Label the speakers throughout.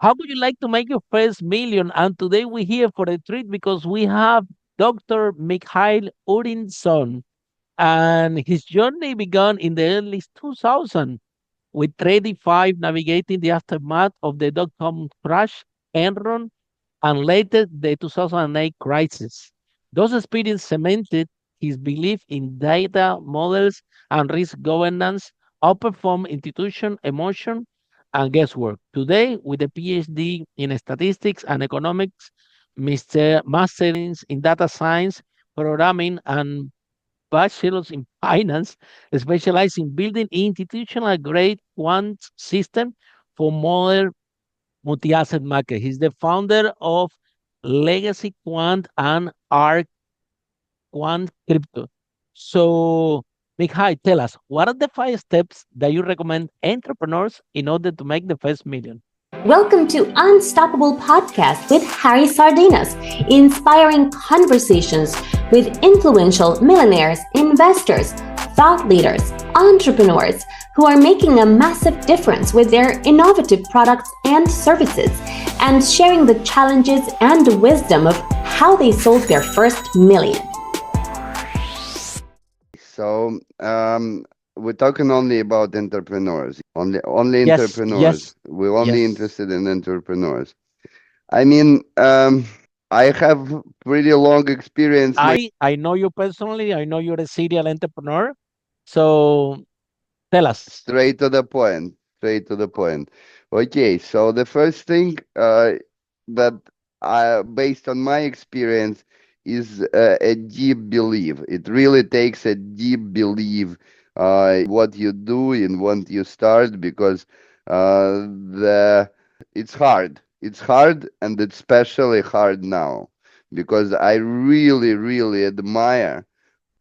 Speaker 1: How would you like to make your first million? And today we're here for a treat because we have Dr. Mikhail Urinson, and his journey began in the early 2000 with Tradify navigating the aftermath of the dot-com crash, Enron, and later the 2008 crisis. Those experiences cemented his belief in data models and risk governance, outperform institution emotion and guesswork. Today, with a PhD in statistics and economics, Mr. Masters in data science, programming, and bachelor's in finance, specialized in building institutional grade quant system for modern multi-asset market. He's the founder of Legacy Quant and Arc Quant Crypto. So, Mikhail, tell us, what are the 5 steps that you recommend entrepreneurs in order to make the first million?
Speaker 2: Welcome to Unstoppable Podcast with Harry Sardinas, inspiring conversations with influential millionaires, investors, thought leaders, entrepreneurs who are making a massive difference with their innovative products and services, and sharing the challenges and wisdom of how they sold their first million.
Speaker 3: So we're talking only about entrepreneurs, only
Speaker 1: Yes,
Speaker 3: entrepreneurs.
Speaker 1: yes,
Speaker 3: We're only
Speaker 1: yes.
Speaker 3: interested in entrepreneurs. I mean, I have pretty long experience. My
Speaker 1: I know you personally. I know you're a serial entrepreneur. So tell us.
Speaker 3: straight to the point. Straight to the point. Okay, so the first thing that based on my experience, is a deep belief. It really takes a deep belief what you do and what you start because the it's hard. It's hard and it's especially hard now because I really, really admire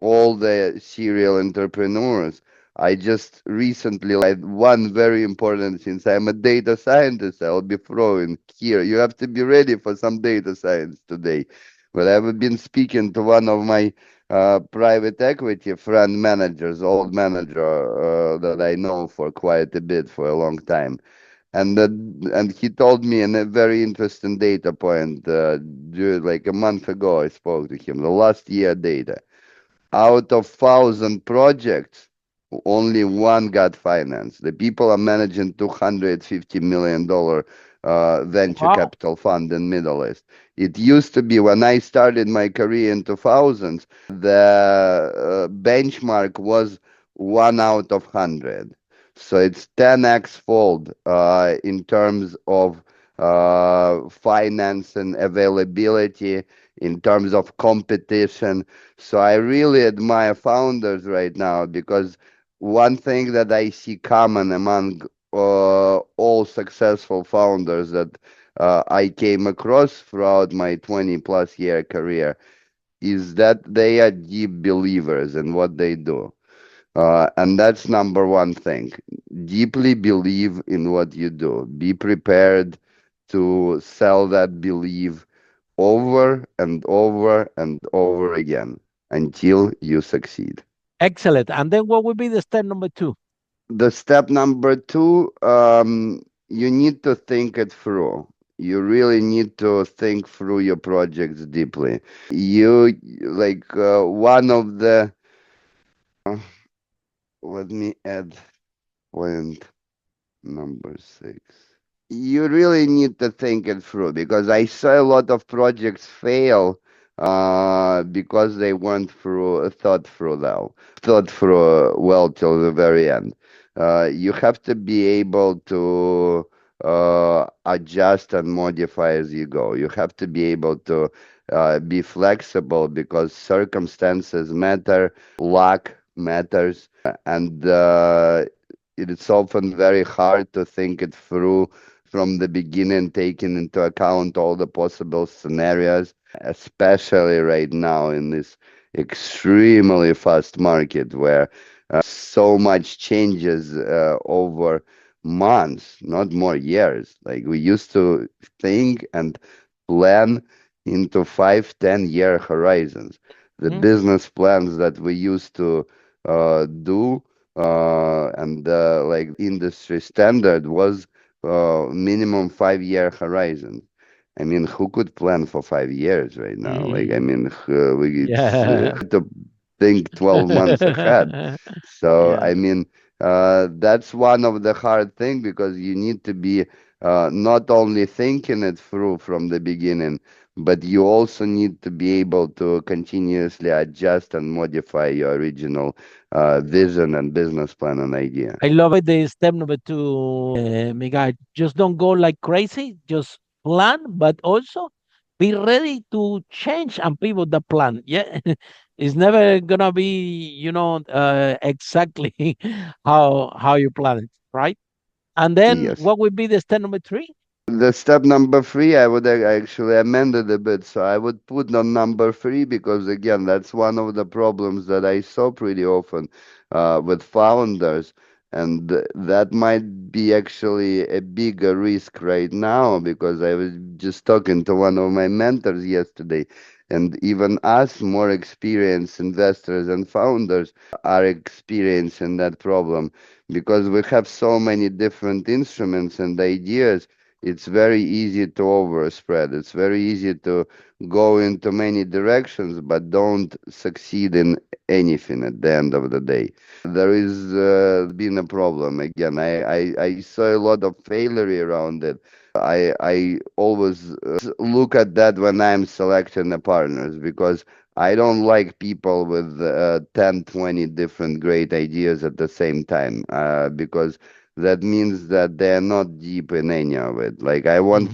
Speaker 3: all the serial entrepreneurs. I just recently like one very important, since I'm a data scientist, I'll be throwing here. You have to be ready for some data science today. But I've been speaking to one of my private equity fund managers, old manager that I know for quite a bit for a long time. And he told me in a very interesting data point, like a month ago, I spoke to him, the last year data out of 1,000 projects, only one got financed. The people are managing $250 million venture
Speaker 1: Wow.
Speaker 3: capital fund in Middle East. It used to be when I started my career in 2000s, the benchmark was 1 out of 100. So it's 10x fold in terms of finance and availability, in terms of competition. So I really admire founders right now because one thing that I see common among all successful founders that I came across throughout my 20 plus year career is that they are deep believers in what they do. And that's number one thing. Deeply believe in what you do. Be prepared to sell that belief over and over and over again until you succeed.
Speaker 1: Excellent. And then what would be the step number two?
Speaker 3: The step number two, you need to think it through. You really need to think through your projects deeply. You like one of the, let me add point number 6. You really need to think it through because I saw a lot of projects fail because they weren't thought through now, thought through well till the very end. You have to be able to adjust and modify as you go. You have to be able to be flexible because circumstances matter, luck matters, and it's often very hard to think it through from the beginning, taking into account all the possible scenarios, especially right now in this extremely fast market where so much changes over months, not more years. Like we used to think and plan into 5, 10 year horizons. The
Speaker 1: Mhm.
Speaker 3: business plans that we used to do and like industry standard was minimum 5 year horizon. I mean, who could plan for 5 years right now? Like, I
Speaker 1: Mm,
Speaker 3: mean, it's
Speaker 1: yeah.
Speaker 3: hard to think 12 months ahead. So, I
Speaker 1: Yeah.
Speaker 3: mean, that's one of the hard thing because you need to be not only thinking it through from the beginning, but you also need to be able to continuously adjust and modify your original vision and business plan and idea.
Speaker 1: I love it. The step number two, Miguel, just don't go like crazy. Just plan, but also be ready to change and pivot the plan. Yeah, it's never gonna be, exactly how you plan it, right? And then
Speaker 3: Yes.
Speaker 1: what would be the step number three?
Speaker 3: The step number three, I would actually amend it a bit. So I would put on number three because, again, that's one of the problems that I saw pretty often with founders. And that might be actually a bigger risk right now because I was just talking to one of my mentors yesterday. And even us, more experienced investors and founders, are experiencing that problem because we have so many different instruments and ideas. It's very easy to overspread. It's very easy to go into many directions, but don't succeed in anything at the end of the day. There is been a problem again. I saw a lot of failure around it. I always look at that when I'm selecting the partners because I don't like people with 10, 20 different great ideas at the same time because that means that they're not deep in any of it. Like
Speaker 1: Hmm.
Speaker 3: I want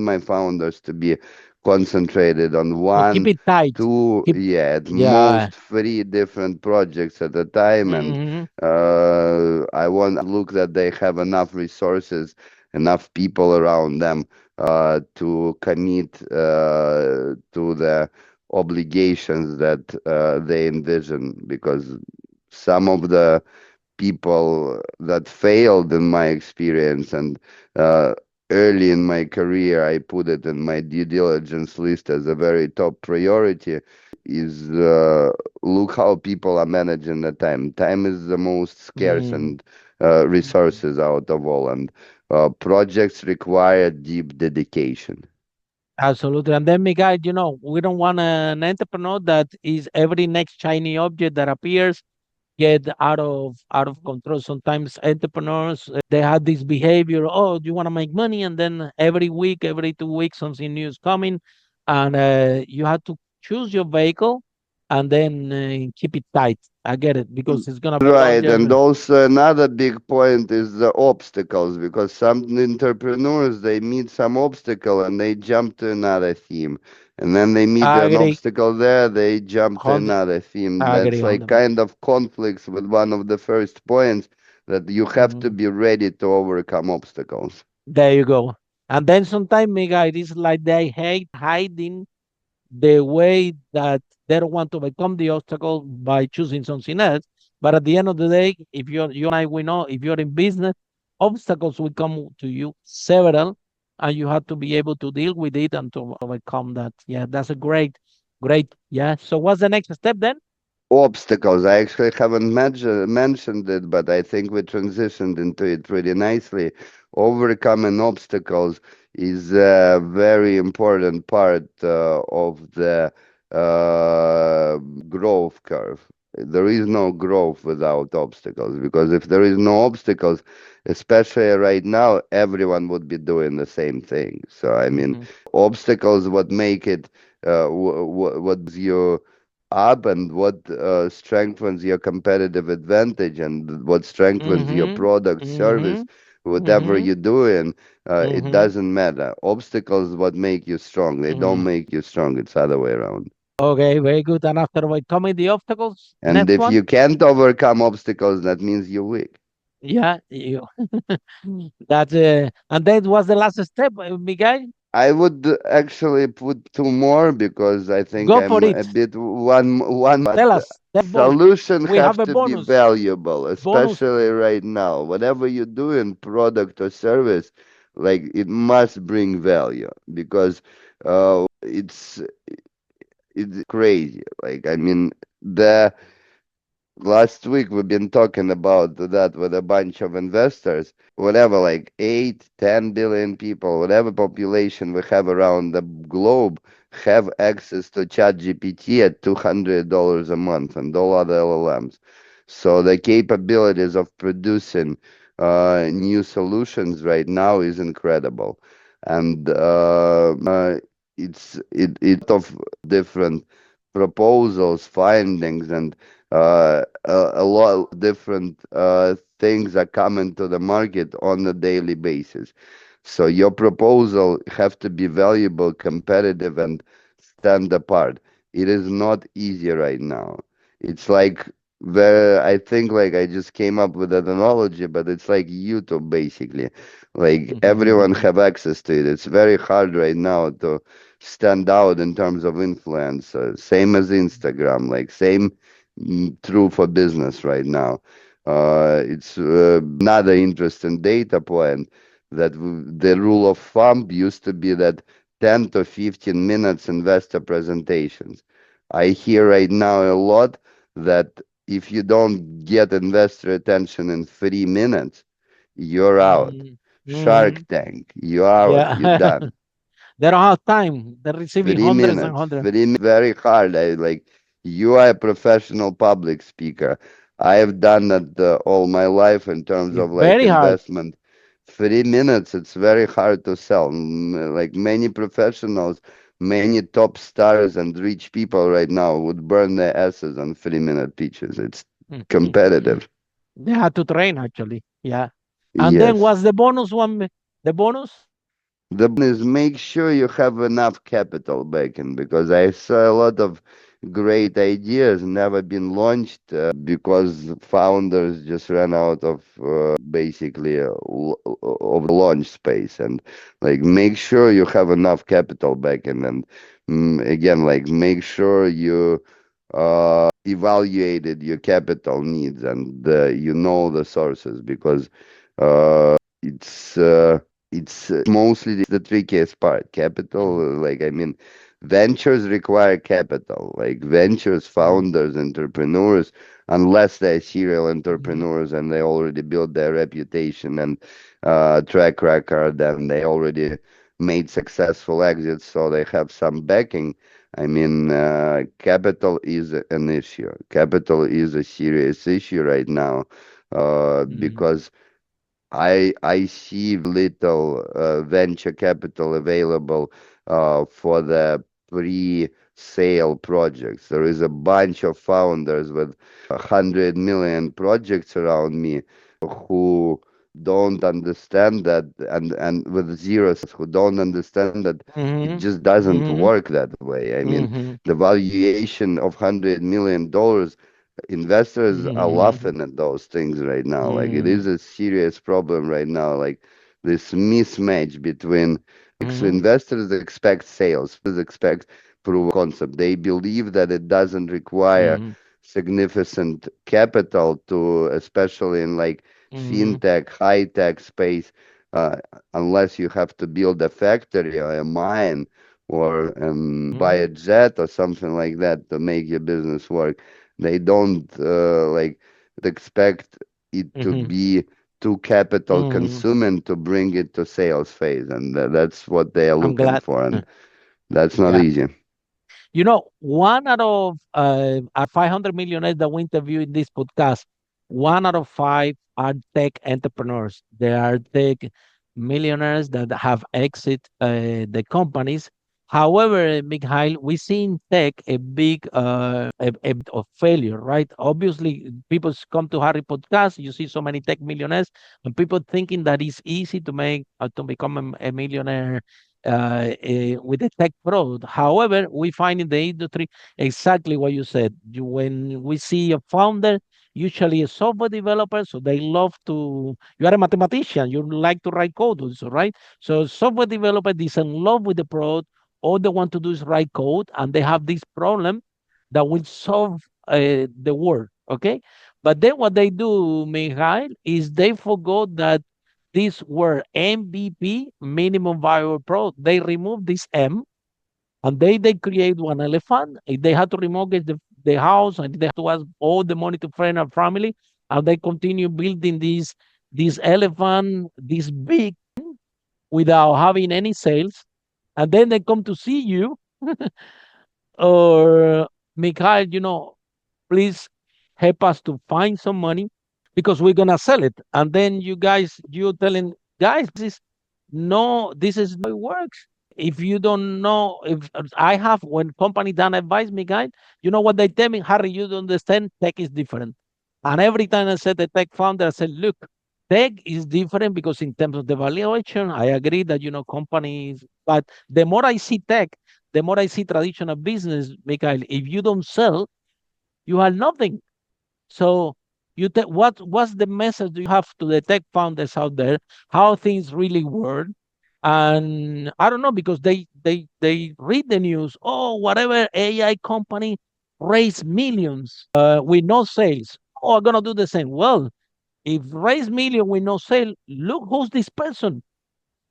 Speaker 3: my founders to be concentrated on
Speaker 1: So keep
Speaker 3: one,
Speaker 1: it tight.
Speaker 3: two,
Speaker 1: Keep,
Speaker 3: yeah, at
Speaker 1: yeah.
Speaker 3: most three different projects at a time. And
Speaker 1: Hmm.
Speaker 3: I want look that they have enough resources, enough people around them to commit to the obligations that they envision because some of the people that failed in my experience and uh, early in my career I put it in my due diligence list as a very top priority is look how people are managing the time is the most scarce
Speaker 1: Hmm.
Speaker 3: and resources out of all and projects require deep dedication.
Speaker 1: Absolutely. And then, Miguel, we don't want an entrepreneur that is every next shiny object that appears get out of control. Sometimes entrepreneurs they have this behavior. Oh, you want to make money, and then every week, every 2 weeks, something new is coming, and you have to choose your vehicle and then keep it tight. I get it because it's gonna be a long
Speaker 3: Right, and
Speaker 1: journey.
Speaker 3: also another big point is the obstacles because some entrepreneurs they meet some obstacle and they jump to another theme, and then they meet
Speaker 1: I
Speaker 3: an
Speaker 1: agree,
Speaker 3: obstacle there, they jump to
Speaker 1: 100.
Speaker 3: another theme.
Speaker 1: I agree,
Speaker 3: That's like
Speaker 1: 100.
Speaker 3: kind of conflicts with one of the first points that you have to
Speaker 1: Mhm.
Speaker 3: be ready to overcome obstacles.
Speaker 1: There you go. And then sometimes, Miguel, it is like they hate hiding the way that they don't want to overcome the obstacle by choosing something else. But at the end of the day, if you and I, we know if you're in business, obstacles will come to you several, and you have to be able to deal with it and to overcome that. Yeah, that's a great. Yeah. So what's the next step then?
Speaker 3: Obstacles. I actually haven't mentioned it, but I think we transitioned into it pretty nicely. Overcoming obstacles is a very important part of the growth curve. There is no growth without obstacles because if there is no obstacles, especially right now, everyone would be doing the same thing. So, I mean,
Speaker 1: Mm-hmm.
Speaker 3: obstacles what make it, what you up and what strengthens your competitive advantage and what strengthens your
Speaker 1: Mm-hmm.
Speaker 3: product service
Speaker 1: Mm-hmm.
Speaker 3: whatever
Speaker 1: Mm-hmm.
Speaker 3: you're doing. It
Speaker 1: Mm-hmm.
Speaker 3: doesn't matter. Obstacles what make you strong, they don't
Speaker 1: Mm-hmm.
Speaker 3: make you strong, it's other way around.
Speaker 1: Okay, very good. And after overcoming the obstacles,
Speaker 3: And
Speaker 1: next
Speaker 3: if
Speaker 1: one.
Speaker 3: you can't overcome obstacles, that means you're weak.
Speaker 1: Yeah, you. That's and then what's the last step, Miguel?
Speaker 3: I would actually put two more because I think
Speaker 1: Go for
Speaker 3: I'm a
Speaker 1: it.
Speaker 3: bit one,
Speaker 1: Tell
Speaker 3: but
Speaker 1: us. Tell us bonus.
Speaker 3: solution
Speaker 1: We have
Speaker 3: have
Speaker 1: a
Speaker 3: to be
Speaker 1: bonus.
Speaker 3: valuable,
Speaker 1: Bonus.
Speaker 3: especially right now. Whatever you do in product or service, like it must bring value because it's crazy. Like I mean, the last week we've been talking about that with a bunch of investors. Whatever, like 8, 10 billion people, whatever population we have around the globe, have access to ChatGPT at $200 a month and all other LLMs. So the capabilities of producing new solutions right now is incredible, and it's of different proposals, findings, and a lot of different things are coming to the market on a daily basis. So your proposal have to be valuable, competitive, and stand apart. It is not easy right now. It's like I think like I just came up with an analogy, but it's like YouTube basically. Like everyone have access to it. It's very hard right now to stand out in terms of influence. Same as Instagram, like same true for business right now. It's another interesting data point that the rule of thumb used to be that 10 to 15 minutes investor presentations. I hear right now a lot that if you don't get investor attention in 3 minutes, you're out.
Speaker 1: Mhm.
Speaker 3: Shark
Speaker 1: Mhm.
Speaker 3: Tank, you're out, you're
Speaker 1: Yeah.
Speaker 3: done.
Speaker 1: They don't have time. They're receiving
Speaker 3: Three
Speaker 1: hundreds and
Speaker 3: minutes.
Speaker 1: hundreds.
Speaker 3: 3 minutes very hard. I like you are a professional public speaker. I have done that all my life in terms
Speaker 1: It's
Speaker 3: of like
Speaker 1: very hard.
Speaker 3: investment. 3 minutes, it's very hard to sell. Like many professionals, many top stars and rich people right now would burn their asses on 3 minute pitches. It's competitive.
Speaker 1: They had to train actually. Yeah. And then
Speaker 3: Yes.
Speaker 1: what's the bonus one? The bonus?
Speaker 3: The is make sure you have enough capital backing because I saw a lot of great ideas never been launched because founders just ran out of basically of the launch space, and like make sure you have enough capital backing, and again like make sure you evaluated your capital needs, and you know the sources because it's mostly the trickiest part. Capital,
Speaker 1: Mhm.
Speaker 3: like I mean, ventures require capital. Like ventures,
Speaker 1: Mhm.
Speaker 3: founders, entrepreneurs, unless they're serial
Speaker 1: Mhm.
Speaker 3: entrepreneurs and they already built their reputation and track record, and they already made successful exits, so they have some backing. I mean, capital is an issue. Capital is a serious issue right now
Speaker 1: Mhm.
Speaker 3: because I see little venture capital available for the pre-sale projects. There is a bunch of founders with 100 million projects around me who don't understand that, and with zeros who don't understand that it
Speaker 1: Mhm.
Speaker 3: just doesn't
Speaker 1: Mhm.
Speaker 3: work that way. I mean,
Speaker 1: Mhm.
Speaker 3: the valuation of $100 million, investors are
Speaker 1: Mhm.
Speaker 3: laughing at those things right now. Like it is
Speaker 1: Mhm.
Speaker 3: a serious problem right now. Like this mismatch between
Speaker 1: Mhm.
Speaker 3: investors expect sales, expect proof of concept. They believe that it doesn't require
Speaker 1: Mhm.
Speaker 3: significant capital to, especially in like
Speaker 1: Mhm.
Speaker 3: fintech, high tech space, uh, unless you have to build a factory or a mine or buy
Speaker 1: Mhm.
Speaker 3: a jet or something like that to make your business work. They don't like expect it to
Speaker 1: Mhm.
Speaker 3: be too capital
Speaker 1: Mhm.
Speaker 3: consuming to bring it to sales phase, and that's what they are
Speaker 1: I'm
Speaker 3: looking
Speaker 1: glad.
Speaker 3: for, and that's not
Speaker 1: Yeah.
Speaker 3: easy.
Speaker 1: You know, one out of our 500 millionaires that we interview in this podcast, one out of five are tech entrepreneurs. They are tech millionaires that have exit the companies. However, Mikhail, we see in tech a big a bit of failure, right? Obviously, people come to Harry podcast. You see so many tech millionaires, and people thinking that it's easy to make to become a millionaire with the tech product. However, we find in the industry exactly what you said. When we see a founder, usually a software developer, so they love to. You are a mathematician, you like to write code, also, right? So software developer is in love with the product. All they want to do is write code, and they have this problem that will solve the world. Okay, but then what they do, Mikhail, is they forgot that these were MVP, minimum viable product. They remove this M and they create one elephant. They had to remove the house, and they have to ask all the money to friend and family, and they continue building this elephant, this big, without having any sales, and then they come to see you, or Mikhail, please help us to find some money because we're gonna sell it. And then you telling guys, this is not how it works. If you don't know, if I have when company done advise me, guys, you know what they tell me, Harry, you don't understand, tech is different. And every time I said the tech founder, I said, look, tech is different because in terms of the valuation, I agree that companies, but the more I see tech, the more I see traditional business, Mikhail, if you don't sell, you have nothing. So what's the message do you have to the tech founders out there? How things really work? And I don't know because they read the news. Oh, whatever AI company raise millions with no sales. Oh, I'm gonna do the same. Well, if raise million with no sale, look who's this person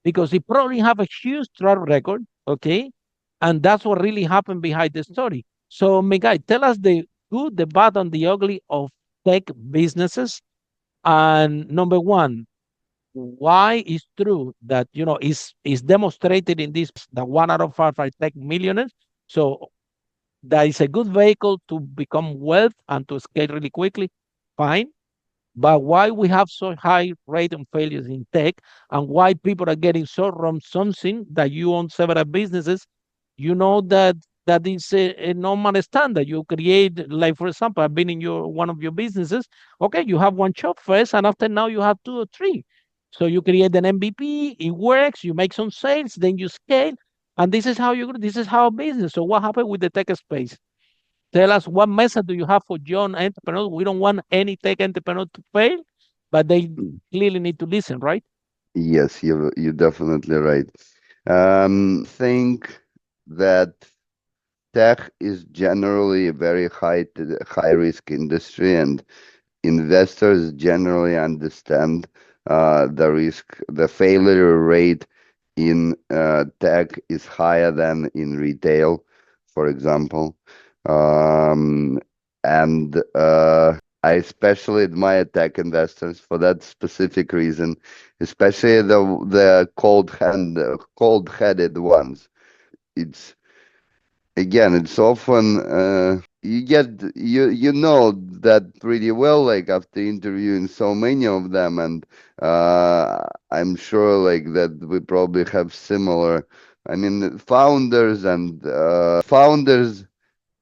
Speaker 1: because he probably have a huge track record. Okay, and that's what really happened behind the story. So, Miguel, tell us the good, the bad, and the ugly of tech businesses. And number one, why is true that is demonstrated in this that 1 out of 5 are tech millionaires. So that is a good vehicle to become wealth and to scale really quickly. Fine. But why we have so high rate of failures in tech and why people are getting so wrong something that you own several businesses, that is a normal standard. You create, like for example, I've been in your one of your businesses. Okay, you have one shop first, and after now you have two or three. So you create an MVP, it works, you make some sales, then you scale, and this is how business. So what happened with the tech space? Tell us what message do you have for young entrepreneurs? We don't want any tech entrepreneur to fail, but they clearly need to listen, right?
Speaker 3: Yes, you're definitely right. Think that tech is generally a very high risk industry, and investors generally understand the risk. The failure rate in tech is higher than in retail, for example. Um, and I especially admire tech investors for that specific reason, especially the cold-headed ones. It's again, it's often you know that pretty well, like after interviewing so many of them, and I'm sure like that we probably have similar. I mean, founders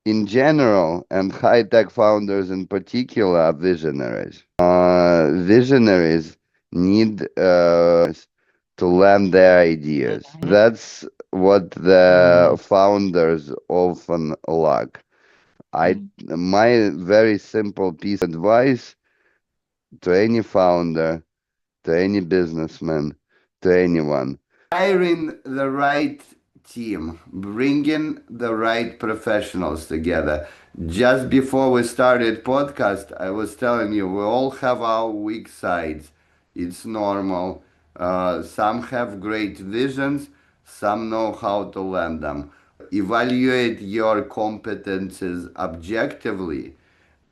Speaker 3: in general and high tech founders in particular are visionaries. Visionaries need to land their ideas.
Speaker 1: Mhm,
Speaker 3: That's what the
Speaker 1: mhm,
Speaker 3: founders often lack. I
Speaker 1: mhm,
Speaker 3: My very simple piece of advice to any founder, to any businessman, to anyone: hiring the right team, bringing the right professionals together. Just before we started podcast, I was telling you we all have our weak sides. It's normal. Some have great visions, some know how to land them. Evaluate your competences objectively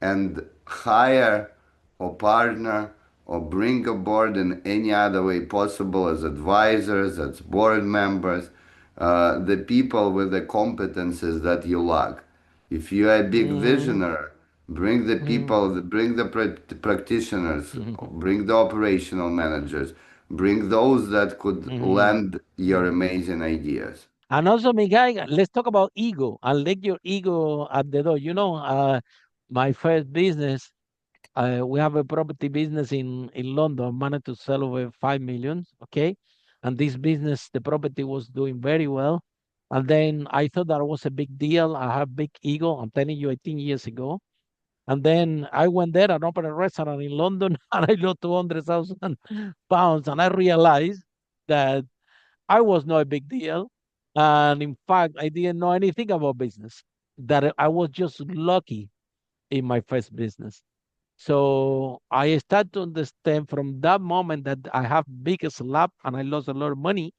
Speaker 3: and hire or partner or bring aboard in any other way possible as advisors, as board members, the people with the competences that you lack. If you are a big
Speaker 1: mhm,
Speaker 3: visionary, bring the
Speaker 1: mhm,
Speaker 3: people, bring the practitioners,
Speaker 1: mhm,
Speaker 3: bring the operational managers, bring those that could
Speaker 1: mhm,
Speaker 3: lend your
Speaker 1: mhm.
Speaker 3: amazing ideas.
Speaker 1: And also, Miguel, let's talk about ego and let your ego at the door. My first business, we have a property business in London, managed to sell over 5 million. Okay. And this business, the property was doing very well. And then I thought that was a big deal. I have big ego. I'm telling you, 18 years ago. And then I went there and opened a restaurant in London and I lost 200,000 pounds. And I realized that I was not a big deal. And in fact, I didn't know anything about business, that I was just lucky in my first business. So I started to understand from that moment that I have big slap and I lost a lot of money.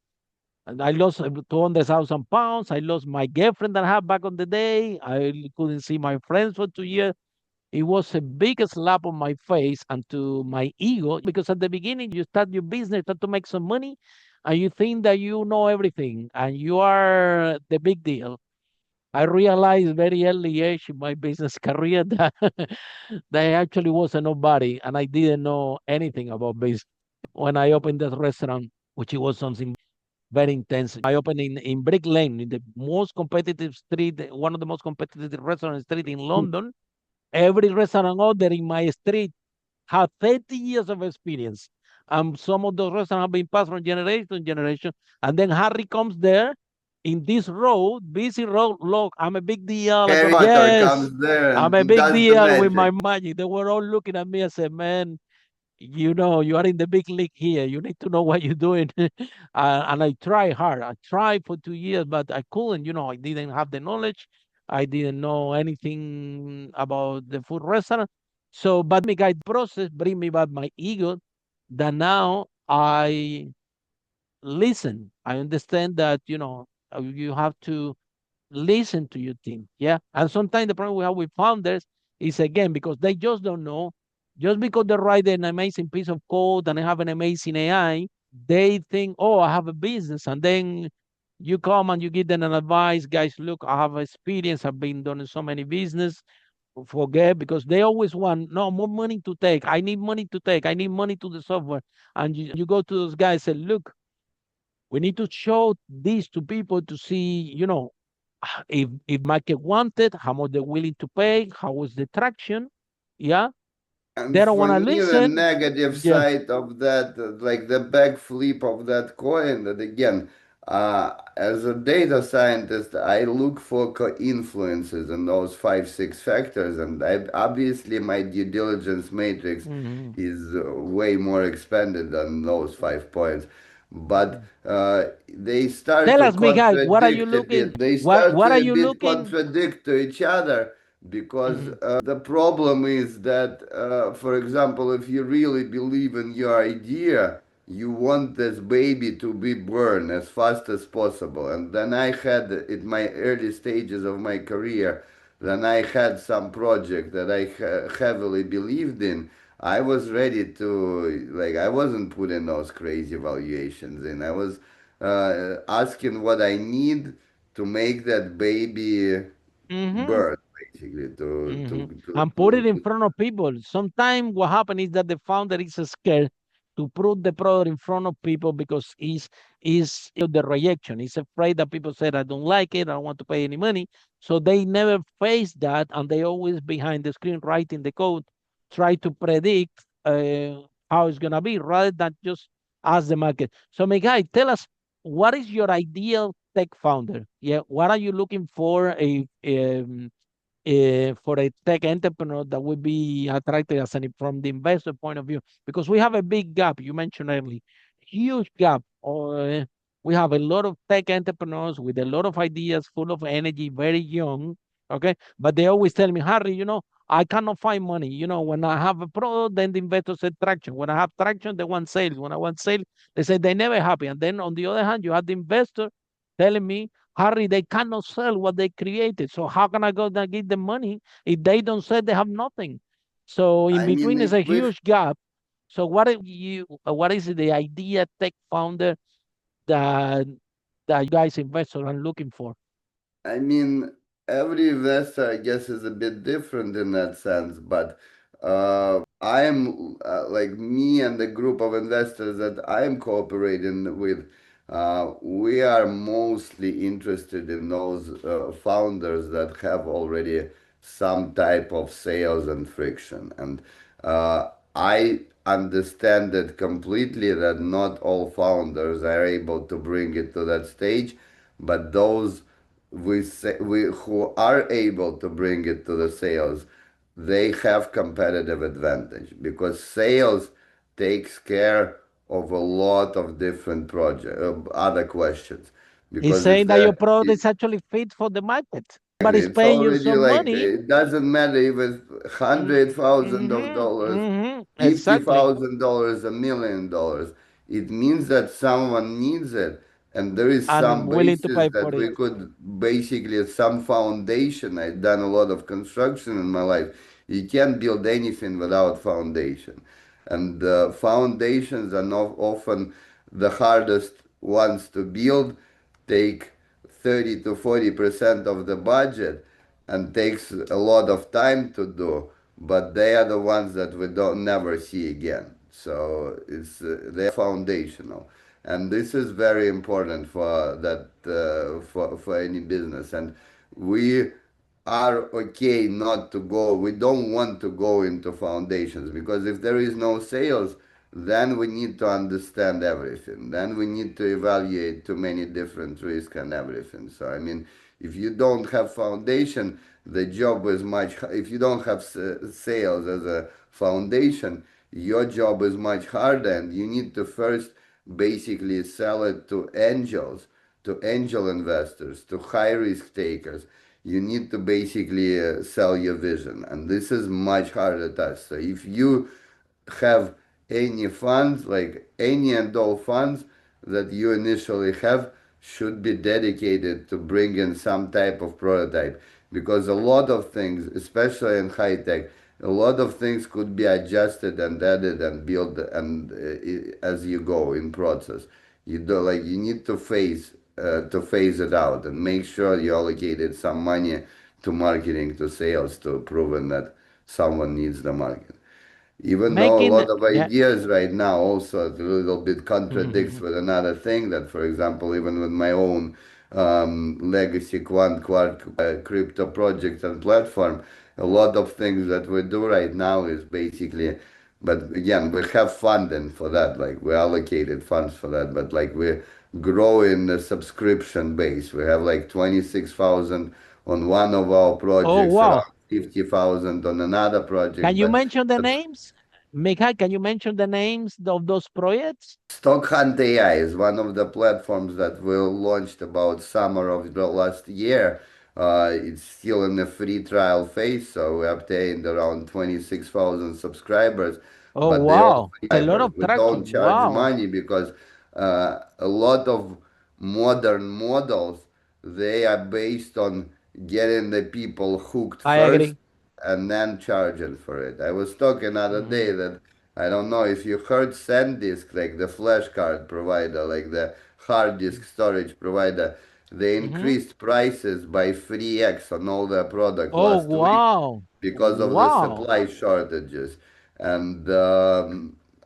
Speaker 1: And I lost 200,000 pounds. I lost my girlfriend that I had back on the day. I couldn't see my friends for 2 years. It was a big slap on my face and to my ego because at the beginning you start your business, start to make some money, and you think that you know everything and you are the big deal. I realized very early age in my business career that that I actually was a nobody and I didn't know anything about business. When I opened that restaurant, which it was something very intense. I opened in Brick Lane, in the most competitive street, one of the most competitive restaurant street in London. Every restaurant out there in my street had 30 years of experience. And some of those restaurants have been passed from generation to generation. And then Harry comes there in this road, busy road. Look, I'm a big deal. I got,
Speaker 3: Harry Potter
Speaker 1: yes,
Speaker 3: comes there
Speaker 1: I'm a
Speaker 3: and
Speaker 1: big
Speaker 3: does the
Speaker 1: deal with my
Speaker 3: magic.
Speaker 1: magic. They were all looking at me and said, man, you know, you are in the big league here. You need to know what you're doing. And I tried hard. I tried for 2 years, but I couldn't. You know, I didn't have the knowledge. I didn't know anything about the food restaurant. So, but me guide process bring me back my ego that now I listen. I understand that, you know, you have to listen to your team. Yeah. And sometimes the problem we have with founders is again because they just don't know. Just because they write an amazing piece of code and they have an amazing AI, they think, oh, I have a business. And then you come and you give them an advice, guys, look, I have experience, I've been doing so many business. Forget because they always want no more money to take. I need money to take. I need money to the software. And you go to those guys and say, look, we need to show this to people to see, you know, if market wanted, how much they're willing to pay, how is the traction. Yeah,
Speaker 3: And
Speaker 1: they don't
Speaker 3: for
Speaker 1: want to
Speaker 3: me, the
Speaker 1: listen.
Speaker 3: negative
Speaker 1: Yeah.
Speaker 3: side of that, like the backflip of that coin, that again, as a data scientist, I look for co-influences in those five, six factors, and obviously my due diligence matrix
Speaker 1: Mhm.
Speaker 3: is way more expanded than those 5 points. But they start
Speaker 1: Tell
Speaker 3: to
Speaker 1: us, Mikhail, what are you
Speaker 3: contradict a
Speaker 1: looking?
Speaker 3: bit. They start
Speaker 1: What are
Speaker 3: to a
Speaker 1: you
Speaker 3: bit
Speaker 1: looking?
Speaker 3: contradict to each other because
Speaker 1: Mhm.
Speaker 3: the problem is that, for example, if you really believe in your idea, you want this baby to be born as fast as possible. And then I had, in my early stages of my career, then I had some project that I heavily believed in. I was ready to, like, I wasn't putting those crazy valuations in. I was asking what I need to make that baby
Speaker 1: Mhm.
Speaker 3: birth, basically, to,
Speaker 1: Hmm.
Speaker 3: to, to,
Speaker 1: And put it
Speaker 3: to,
Speaker 1: in
Speaker 3: to
Speaker 1: front of people. Sometimes what happens is that the founder is scared to put the product in front of people because he's the rejection. He's afraid that people said, I don't like it, I don't want to pay any money. So they never face that and they always behind the screen writing the code, try to predict how it's gonna be rather than just ask the market. So Miguel, tell us what is your ideal tech founder? Yeah, what are you looking for for a tech entrepreneur that would be attracted as from the investor point of view because we have a big gap you mentioned earlier, huge gap, or we have a lot of tech entrepreneurs with a lot of ideas full of energy, very young. Okay, but they always tell me, Harry, you know, I cannot find money. You know, when I have a product, then the investors say traction. When I have traction, they want sales. When I want sales, they say they never happy. And then on the other hand, you have the investor telling me, Harry, they cannot sell what they created. So how can I go and give them money if they don't sell? They have nothing. So in
Speaker 3: I mean,
Speaker 1: between is a
Speaker 3: if we,
Speaker 1: huge gap. So what is the idea tech founder that you guys investors are looking for?
Speaker 3: I mean, every investor, I guess, is a bit different in that sense, but I am like me and the group of investors that I am cooperating with. We are mostly interested in those founders that have already some type of sales and friction. And I understand it completely that not all founders are able to bring it to that stage, but those who are able to bring it to the sales, they have competitive advantage because sales takes care of a lot of different project other questions
Speaker 1: He's
Speaker 3: because if
Speaker 1: saying that
Speaker 3: they're
Speaker 1: your product is actually fit for the market. Somebody's
Speaker 3: it's
Speaker 1: paying you
Speaker 3: already
Speaker 1: some
Speaker 3: like
Speaker 1: money.
Speaker 3: it doesn't matter if it's hundred thousand of
Speaker 1: Mm-hmm,
Speaker 3: dollars, fifty
Speaker 1: exactly.
Speaker 3: thousand dollars, $1 million. It means that someone needs it. And there is
Speaker 1: and
Speaker 3: some
Speaker 1: willing to
Speaker 3: basis
Speaker 1: pay
Speaker 3: that
Speaker 1: for it.
Speaker 3: we could basically some foundation. I've done a lot of construction in my life. You can't build anything without foundation, and foundations are not often the hardest ones to build. Take 30 to 40% of the budget and takes a lot of time to do, but they are the ones that we don't never see again. So it's they are foundational, and this is very important for that for any business. And we are okay not to go. We don't want to go into foundations because if there is no sales, then we need to understand everything. Then we need to evaluate too many different risks and everything. So I mean, if you don't have foundation, the job is much. If you don't have sales as a foundation, your job is much harder, and you need to first basically sell it to angels, to angel investors, to high risk takers. You need to basically sell your vision, and this is much harder task. So if you have any funds, like any and all funds that you initially have, should be dedicated to bring in some type of prototype, because a lot of things, especially in high tech, a lot of things could be adjusted and added and built and as you go in process. You do like you need to phase it out and make sure you allocated some money to marketing, to sales, to proven that someone needs the market. Even though a
Speaker 1: Making
Speaker 3: lot of
Speaker 1: yeah.
Speaker 3: ideas right now also a little bit contradicts
Speaker 1: Mhm.
Speaker 3: with another thing, that for example, even with my own legacy quant crypto project and platform, a lot of things that we do right now is basically, but again, we have funding for that, like we allocated funds for that, but like we grow in the subscription base. We have like 26,000 on one of our
Speaker 1: Oh
Speaker 3: projects,
Speaker 1: wow!
Speaker 3: around 50,000 on another
Speaker 1: Can
Speaker 3: project,
Speaker 1: you
Speaker 3: but
Speaker 1: mention the names, Mikhail? Can you mention the names of those projects?
Speaker 3: Stock Hunt AI is one of the platforms that we launched about summer of the last year. It's still in the free trial phase, so we obtained around 26,000 subscribers,
Speaker 1: Oh
Speaker 3: but they all
Speaker 1: wow! It's a lot
Speaker 3: subscribers.
Speaker 1: of
Speaker 3: We don't
Speaker 1: traction.
Speaker 3: charge
Speaker 1: Wow!
Speaker 3: money because a lot of modern models, they are based on getting the people hooked
Speaker 1: I
Speaker 3: first
Speaker 1: agree.
Speaker 3: and then charging for it. I was talking the other day
Speaker 1: Mhm.
Speaker 3: that I don't know if you heard SanDisk, like the flash card provider, like the hard disk storage provider, they
Speaker 1: Mhm.
Speaker 3: increased prices by 3x on all their product
Speaker 1: Oh
Speaker 3: last week
Speaker 1: wow!
Speaker 3: because of the
Speaker 1: Wow!
Speaker 3: supply shortages. And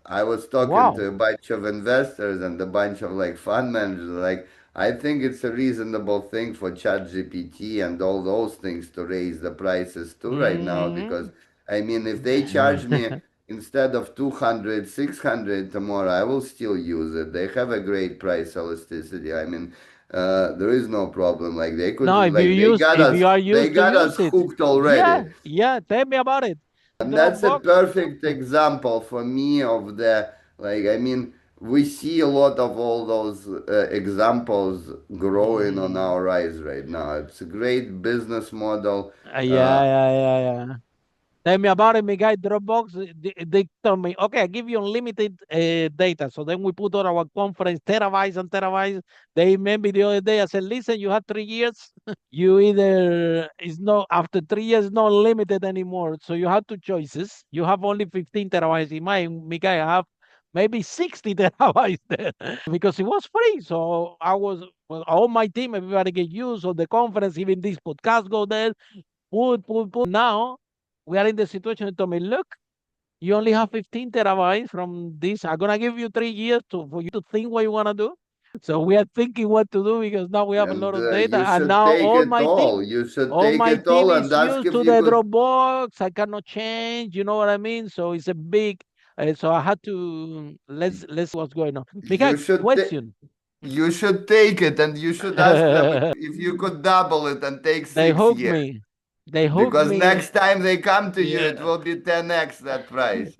Speaker 3: I was talking
Speaker 1: Wow!
Speaker 3: to a bunch of investors and a bunch of like fund managers. Like, I think it's a reasonable thing for ChatGPT and all those things to raise the prices too right now. Because
Speaker 1: Mhm.
Speaker 3: I mean, if they charge me instead of 200, 600 tomorrow, I will still use it. They have a great price elasticity. I mean, there is no problem. Like they could,
Speaker 1: No,
Speaker 3: like
Speaker 1: if you are
Speaker 3: they
Speaker 1: used to
Speaker 3: got us
Speaker 1: use it,
Speaker 3: hooked
Speaker 1: yeah,
Speaker 3: already.
Speaker 1: yeah. Tell me about it.
Speaker 3: And that's a
Speaker 1: Dropbox.
Speaker 3: perfect example for me of the, like, I mean, we see a lot of all those examples growing on
Speaker 1: Mhm.
Speaker 3: our eyes right now. It's a great business model.
Speaker 1: Yeah, yeah, yeah, yeah. Tell me about it, my guy. Dropbox, they told me, okay, I give you unlimited data. So then we put on our conference terabytes and terabytes. They remember the other day, I said, listen, you have 3 years. You either, it's not, after 3 years, not limited anymore. So you have two choices. You have only 15 terabytes. In mine, my guy, I have maybe 60 terabytes there because it was free. So I was, well, all my team, everybody get used of the conference, even this podcast go there. Put. Now we are in the situation to me, look, you only have 15 terabytes from this. I'm gonna give you 3 years for you to think what you wanna do. So we are thinking what to do because now we have a lot
Speaker 3: And
Speaker 1: of data,
Speaker 3: you
Speaker 1: and
Speaker 3: should
Speaker 1: now
Speaker 3: take it all. You should
Speaker 1: all
Speaker 3: take
Speaker 1: my
Speaker 3: it all
Speaker 1: team
Speaker 3: and
Speaker 1: is
Speaker 3: ask
Speaker 1: used
Speaker 3: if
Speaker 1: to
Speaker 3: you
Speaker 1: the
Speaker 3: could.
Speaker 1: Dropbox. I cannot change. You know what I mean? So it's a big. So I had to let's see what's going on. Mikhail,
Speaker 3: You should ta-
Speaker 1: question.
Speaker 3: you should take it, and you should ask them if you could double it and take
Speaker 1: They
Speaker 3: 6
Speaker 1: hooked
Speaker 3: years.
Speaker 1: me. They hooked
Speaker 3: Because
Speaker 1: me.
Speaker 3: next time they come to you, it
Speaker 1: Yeah.
Speaker 3: will be 10x that price.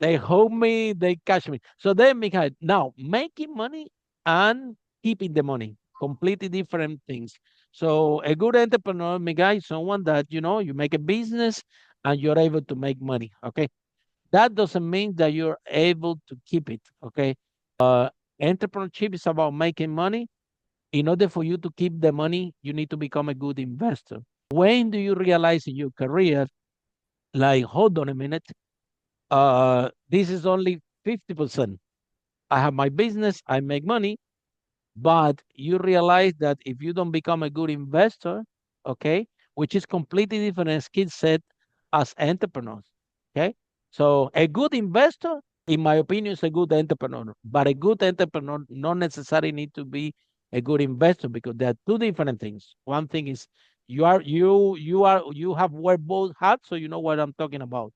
Speaker 1: They hold me, they catch me. So then, Mikhail, now making money and keeping the money, completely different things. So a good entrepreneur, Mikhail, is someone that, you make a business and you're able to make money. Okay. That doesn't mean that you're able to keep it. Okay. Entrepreneurship is about making money. In order for you to keep the money, you need to become a good investor. When do you realize in your career, like, hold on a minute, this is only 50%. I have my business, I make money, but you realize that if you don't become a good investor, okay, which is completely different skill set as entrepreneurs, okay? So a good investor, in my opinion, is a good entrepreneur, but a good entrepreneur not necessarily need to be a good investor because there are two different things. One thing is you have wear both hats, so you know what I'm talking about.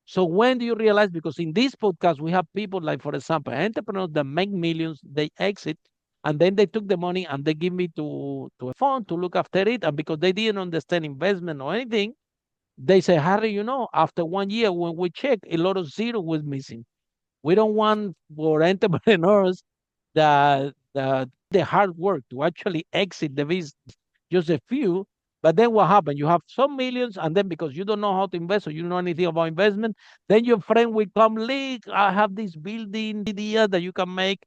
Speaker 1: So when do you realize? Because in this podcast, we have people like, for example, entrepreneurs that make millions, they exit, and then they took the money and they give me to a fund to look after it. And because they didn't understand investment or anything, they say, Harry, after 1 year, when we check, a lot of zero was missing. We don't want for entrepreneurs that the hard work to actually exit the business, just a few. But then what happened? You have some millions, and then because you don't know how to invest or you don't know anything about investment, then your friend will come, Leak, I have this building idea that you can make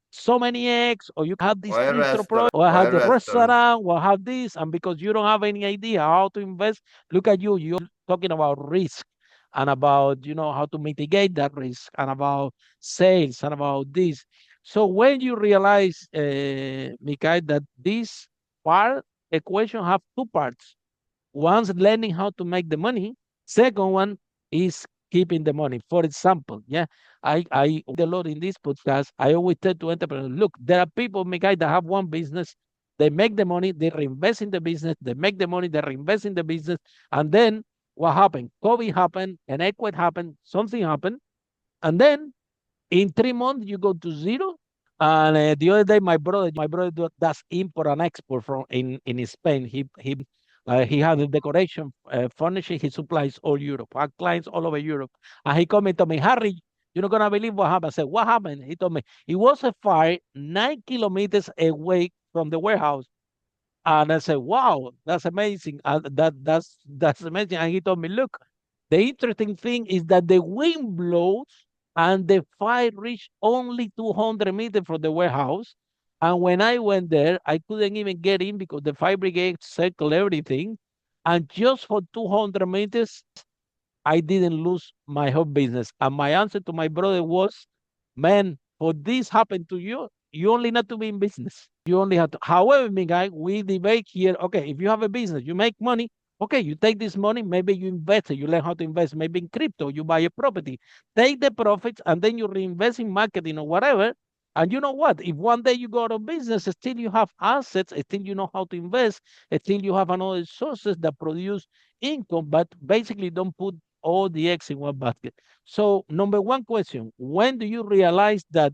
Speaker 1: so many eggs, or you have this
Speaker 3: Or a
Speaker 1: bistro
Speaker 3: restaurant.
Speaker 1: project, or I
Speaker 3: Or
Speaker 1: have
Speaker 3: a
Speaker 1: the
Speaker 3: restaurant.
Speaker 1: restaurant, or I have this, and because you don't have any idea how to invest, look at you, you're talking about risk and about how to mitigate that risk and about sales and about this. So when you realize, Mikhail, that this part equation have two parts. One's learning how to make the money. Second one is keeping the money. For example, yeah, I the Lord in this podcast, I always tell to entrepreneurs, look, there are people, Mikhail, that have one business. They make the money, they reinvest in the business, they make the money, they reinvest in the business. And then what happened? COVID happened, an earthquake happened, something happened. And then in 3 months, you go to zero. And the other day, my brother does import and export from in Spain. He has the decoration furnishing. He supplies all Europe. Our clients all over Europe. And he commented to me, Harry, you're not gonna believe what happened. I said, what happened? He told me it was a fire 9 kilometers away from the warehouse. And I said, "Wow, that's amazing. That's amazing." And he told me, "Look, the interesting thing is that the wind blows and the fire reached only 200 meters from the warehouse. And when I went there, I couldn't even get in because the fire brigade circled everything. And just for 200 meters, I didn't lose my whole business." And my answer to my brother was, man, for this happened to you, you only need to be in business. You only have to. However, my guy, we debate here. Okay, if you have a business, you make money. Okay, you take this money, maybe you invest it, you learn how to invest, maybe in crypto, you buy a property, take the profits, and then you reinvest in marketing or whatever. And you know what? If one day you go out of business, still you have assets, still you know how to invest, still you have another sources that produce income, but basically don't put all the eggs in one basket. So, number one question: when do you realize that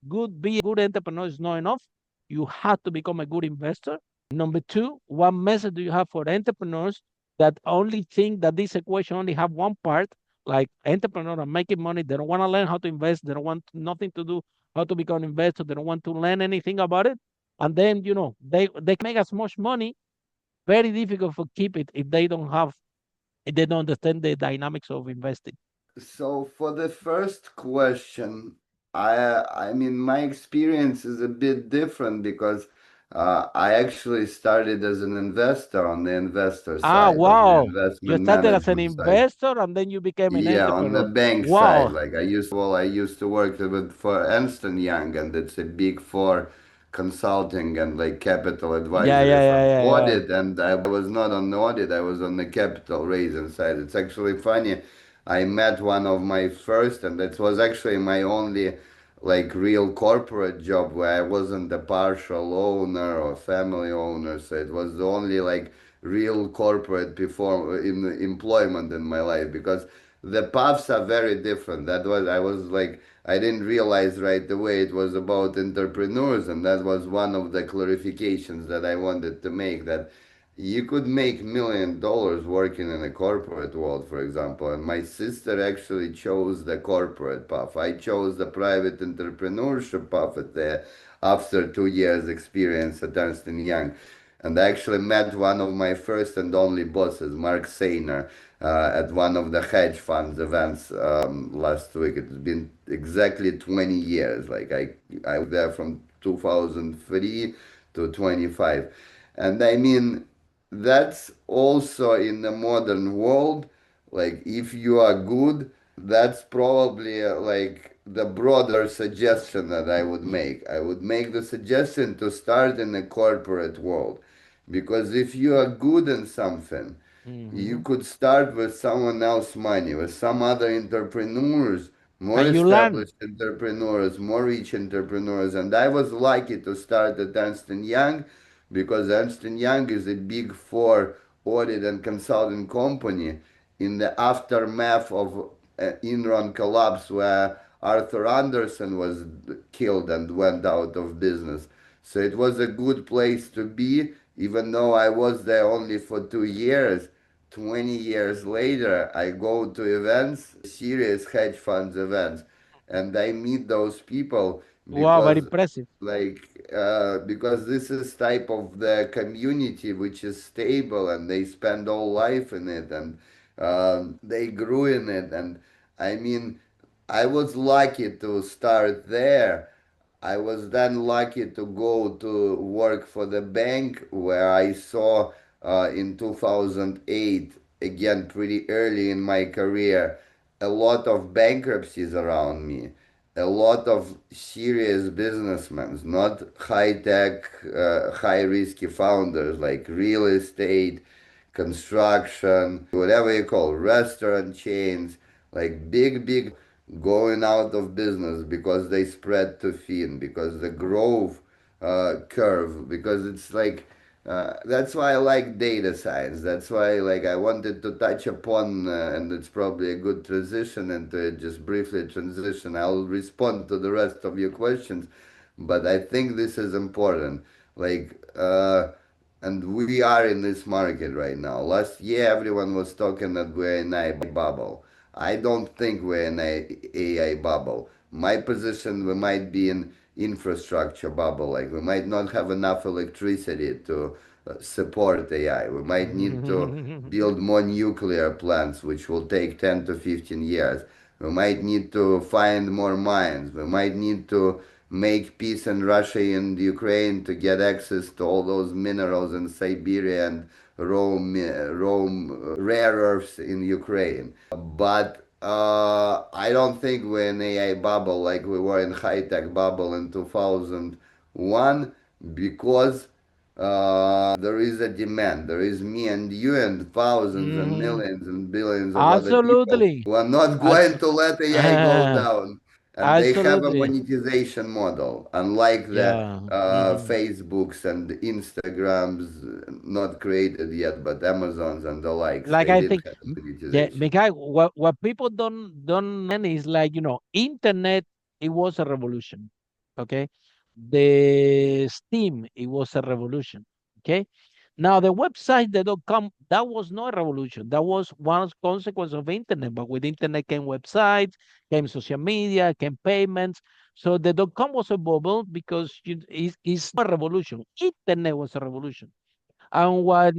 Speaker 1: being a good entrepreneur is not enough? You have to become a good investor. Number two, what message do you have for entrepreneurs that only think that this equation only have one part, like entrepreneur are making money, they don't want to learn how to invest, they don't want nothing to do how to become an investor, they don't want to learn anything about it, and then they can make as much money. Very difficult for keep it if they don't understand the dynamics of investing.
Speaker 3: So for the first question, I mean my experience is a bit different because I actually started as an investor on the investor
Speaker 1: Ah,
Speaker 3: side, on the
Speaker 1: wow. You
Speaker 3: investment
Speaker 1: started as an
Speaker 3: management side.
Speaker 1: investor and then you became an
Speaker 3: Yeah, on the
Speaker 1: entrepreneur.
Speaker 3: bank side,
Speaker 1: Wow.
Speaker 3: like I used to work with for Ernst and Young, and it's a big four consulting and like capital
Speaker 1: Yeah,
Speaker 3: advisory
Speaker 1: yeah, yeah,
Speaker 3: firm.
Speaker 1: yeah, yeah.
Speaker 3: Audit, and I was not on the audit, I was on the capital raising side. It's actually funny. I met one of my first, and that was actually my only like real corporate job where I wasn't a partial owner or family owner. So it was the only like real corporate before in employment in my life because the paths are very different. I was like I didn't realize right away it was about entrepreneurs, and that was one of the clarifications that I wanted to make, that you could make $1 million working in a corporate world, for example. And my sister actually chose the corporate path. I chose the private entrepreneurship path after 2 years experience at Ernst and Young. And I actually met one of my first and only bosses, Mark Sainer, at one of the hedge funds events last week. It's been exactly 20 years. Like I worked there from 2003 to 25. And I mean, that's also in the modern world. Like if you are good, that's probably like the broader suggestion that I would make. I would make the suggestion to start in the corporate world. Because if you are good in something, you
Speaker 1: Hmm.
Speaker 3: could start with someone else's money, with some other entrepreneurs, more
Speaker 1: And you learn.
Speaker 3: established entrepreneurs, more rich entrepreneurs. And I was lucky to start at Ernst& Young because Ernst& Young is a big four audit and consulting company in the aftermath of Enron collapse where Arthur Andersen was killed and went out of business. So it was a good place to be, even though I was there only for 2 years. 20 years later, I go to events, serious hedge funds events, and I meet those people
Speaker 1: Wow, very
Speaker 3: because
Speaker 1: impressive.
Speaker 3: because this is type of the community which is stable and they spend all life in it and they grew in it. And I mean, I was lucky to start there. I was then lucky to go to work for the bank where I saw in 2008, again pretty early in my career, a lot of bankruptcies around me, a lot of serious businessmen, not high tech, high risky founders like real estate, construction, whatever you call restaurant chains, like big going out of business because they spread too thin, because the growth curve, because it's like that's why I like data science. That's why like I wanted to touch upon, and it's probably a good transition into it. Just briefly transition. I'll respond to the rest of your questions, but I think this is important. Like, and we are in this market right now. Last year, everyone was talking that we're in a bubble. I don't think we're in a AI bubble. My position, we might be in infrastructure bubble. Like we might not have enough electricity to support AI. We might need to build more nuclear plants, which will take 10 to 15 years. We might need to find more mines. We might need to make peace in Russia and Ukraine to get access to all those minerals in Siberia and rare earths in Ukraine. But I don't think we're in AI bubble like we were in high tech bubble in 2001 because there is a demand. There is me and you and thousands and
Speaker 1: Mhm.
Speaker 3: millions and billions of other people
Speaker 1: Absolutely.
Speaker 3: who are not
Speaker 1: Abs-
Speaker 3: going to let AI go down. And they have a
Speaker 1: Absolutely.
Speaker 3: monetization model, unlike the
Speaker 1: Yeah. Hmm.
Speaker 3: Facebooks and Instagrams, not created yet, but Amazons and the likes.
Speaker 1: Like
Speaker 3: They
Speaker 1: I
Speaker 3: did
Speaker 1: think,
Speaker 3: have
Speaker 1: yeah,
Speaker 3: monetization.
Speaker 1: Mikhail, what people don't understand is like, internet, it was a revolution. Okay. The Steam, it was a revolution. Okay. Now the website, the .com, that was not a revolution. That was one consequence of internet. But with internet came websites, came social media, came payments. So the .com was a bubble because it's not a revolution. Internet was a revolution. And what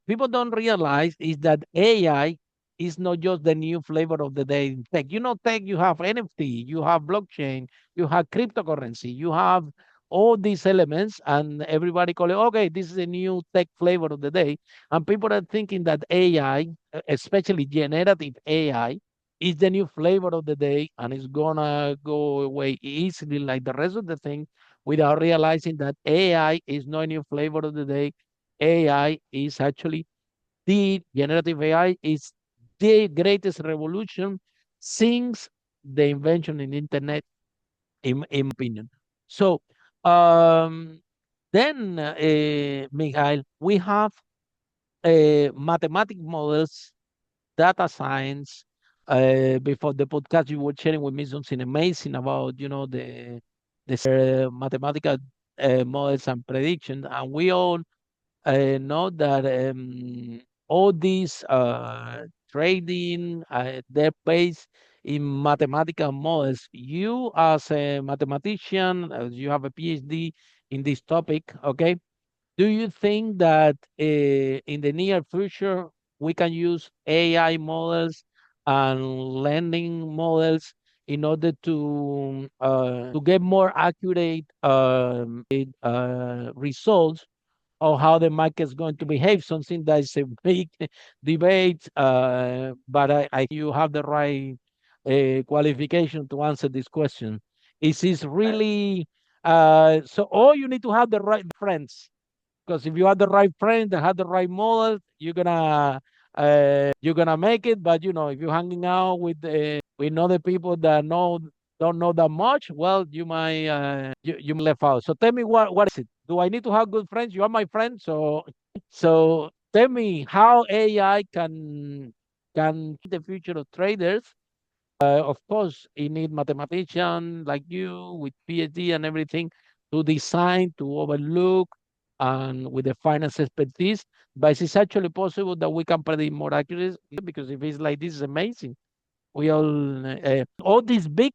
Speaker 1: people don't realize is that AI is not just the new flavor of the day in tech. Tech, you have NFT, you have blockchain, you have cryptocurrency, you have all these elements, and everybody call it, okay, this is a new tech flavor of the day. And people are thinking that AI, especially generative AI, is the new flavor of the day and it's gonna go away easily like the rest of the thing without realizing that AI is not a new flavor of the day. AI is actually the generative AI is the greatest revolution since the invention in internet, in my opinion. So um, then, Mikhail, we have mathematic models, data science. Before the podcast, you were sharing with me something amazing about the mathematical models and prediction, and we all know that all these trading, they're based in mathematical models. You, as a mathematician, as you have a PhD in this topic, okay? Do you think that in the near future we can use AI models and lending models in order to get more accurate results of how the market is going to behave? Something that is a big debate, but I think you have the right qualification to answer this question. Is this really so? All you need to have the right friends, because if you have the right friend that have the right model, you're gonna make it. But if you're hanging out with other people that don't know that much, well, you might left out. So tell me, what is it? Do I need to have good friends? You are my friend, so tell me how AI can the future of traders. Of course, you need mathematician like you with PhD and everything to design, to overlook, and with the finance expertise. But it's actually possible that we can predict more accuracy, because if it's like this, is amazing. We all these big